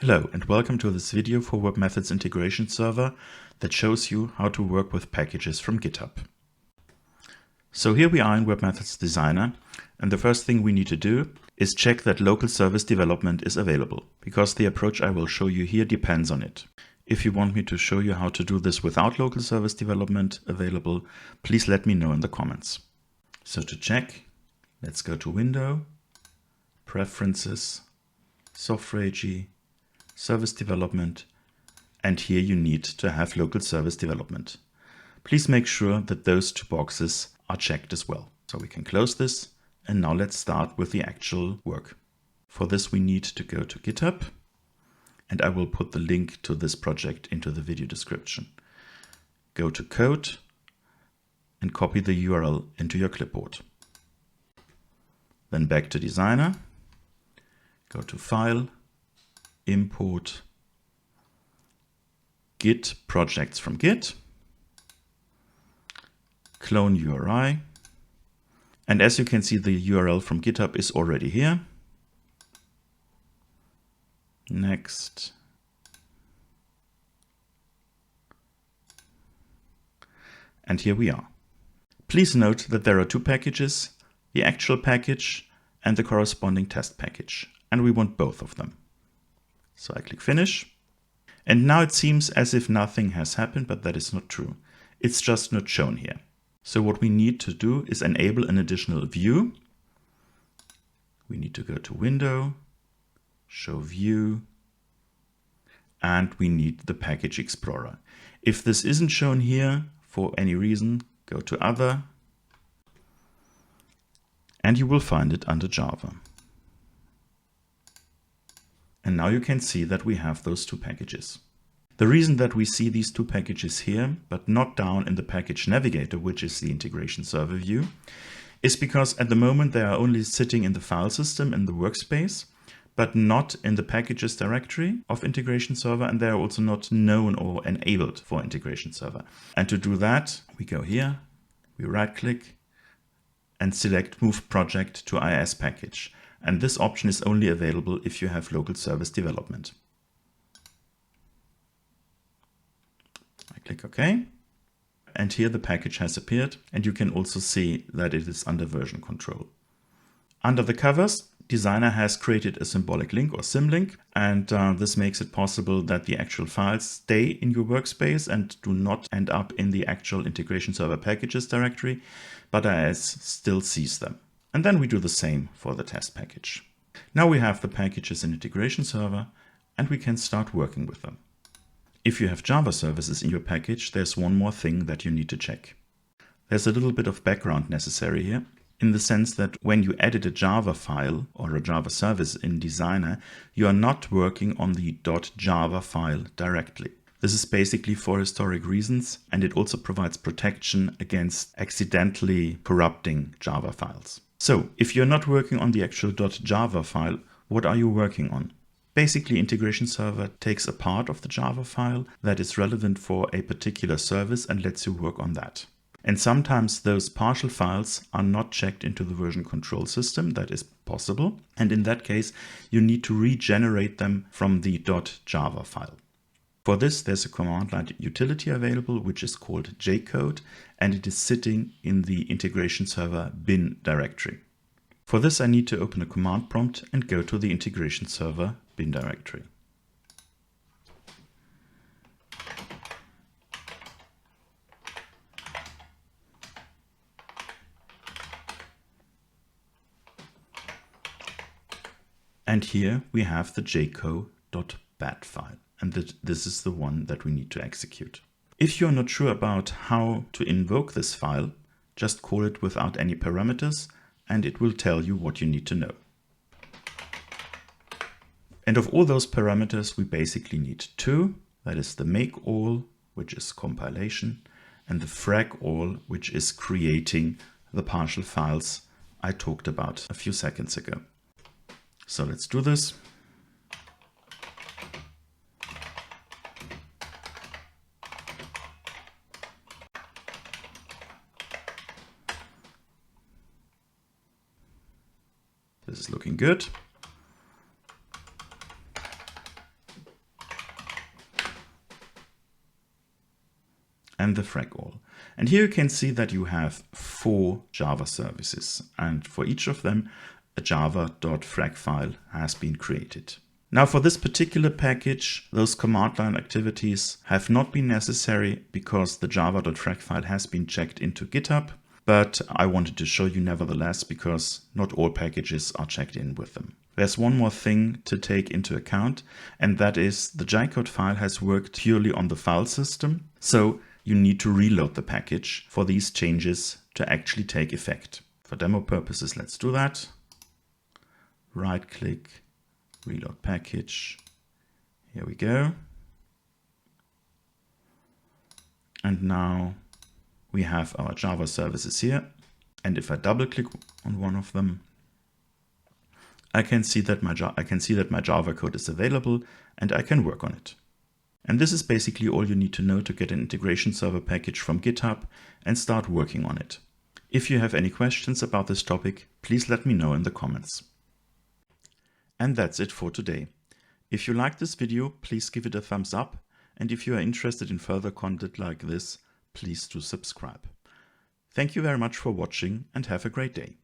Hello and welcome to this video for webMethods integration server that shows you how to work with packages from GitHub. So here we are in webMethods Designer, and the first thing we need to do is check that local service development is available, because the approach I will show you here depends on it. If you want me to show you how to do this without local service development available, please let me know in the comments. So to check, let's go to Window, Preferences, Software AG, Service Development, and here you need to have local service development. Please make sure that those two boxes are checked as well. So we can close this, and now let's start with the actual work. For this we need to go to GitHub, and I will put the link to this project into the video description. Go to Code and copy the URL into your clipboard. Then back to Designer, go to File, Import Git projects from Git, clone URI, and as you can see, the URL from GitHub is already here. Next. And here we are. Please note that there are two packages, the actual package and the corresponding test package, and we want both of them. So I click Finish. And now it seems as if nothing has happened, but that is not true. It's just not shown here. So what we need to do is enable an additional view. We need to go to Window, Show View, and we need the Package Explorer. If this isn't shown here for any reason, go to Other, and you will find it under Java. And now you can see that we have those two packages. The reason that we see these two packages here, but not down in the package navigator, which is the integration server view, is because at the moment they are only sitting in the file system in the workspace, but not in the packages directory of integration server, and they are also not known or enabled for integration server. And to do that, we go here, we right click and select Move Project to IIS Package. And this option is only available if you have local service development. I click OK. And here the package has appeared, and you can also see that it is under version control. Under the covers, Designer has created a symbolic link or symlink, and this makes it possible that the actual files stay in your workspace and do not end up in the actual integration server packages directory, but IIS still sees them. And then we do the same for the test package. Now we have the packages in integration server, and we can start working with them. If you have Java services in your package, there's one more thing that you need to check. There's a little bit of background necessary here, in the sense that when you edit a Java file or a Java service in Designer, you are not working on the .java file directly. This is basically for historic reasons, and it also provides protection against accidentally corrupting Java files. So if you're not working on the actual .java file, what are you working on? Basically, integration server takes a part of the Java file that is relevant for a particular service and lets you work on that. And sometimes those partial files are not checked into the version control system. That is possible. And in that case, you need to regenerate them from the .java file. For this, there's a command line utility available, which is called jcode, and it is sitting in the integration server bin directory. For this, I need to open a command prompt and go to the integration server bin directory. And here we have the jco.bat file. And this is the one that we need to execute. If you're not sure about how to invoke this file, just call it without any parameters, and it will tell you what you need to know. And of all those parameters, we basically need two. That is the make all, which is compilation, and the frag all, which is creating the partial files I talked about a few seconds ago. So let's do this. This is looking good. and the frag all. And here you can see that you have 4 Java services, and for each of them a java.frag file has been created. Now for this particular package, those command line activities have not been necessary because the java.frag file has been checked into GitHub, but I wanted to show you nevertheless because not all packages are checked in with them. There's one more thing to take into account, and that is the Jcode file has worked purely on the file system, so you need to reload the package for these changes to actually take effect. For demo purposes, let's do that. Right click, reload package. Here we go. And now we have our Java services here. And if I double click on one of them, I can see that my Java code is available and I can work on it. And this is basically all you need to know to get an integration server package from GitHub and start working on it. If you have any questions about this topic, please let me know in the comments. And that's it for today. If you liked this video, please give it a thumbs up. And if you are interested in further content like this, please do subscribe. Thank you very much for watching and have a great day.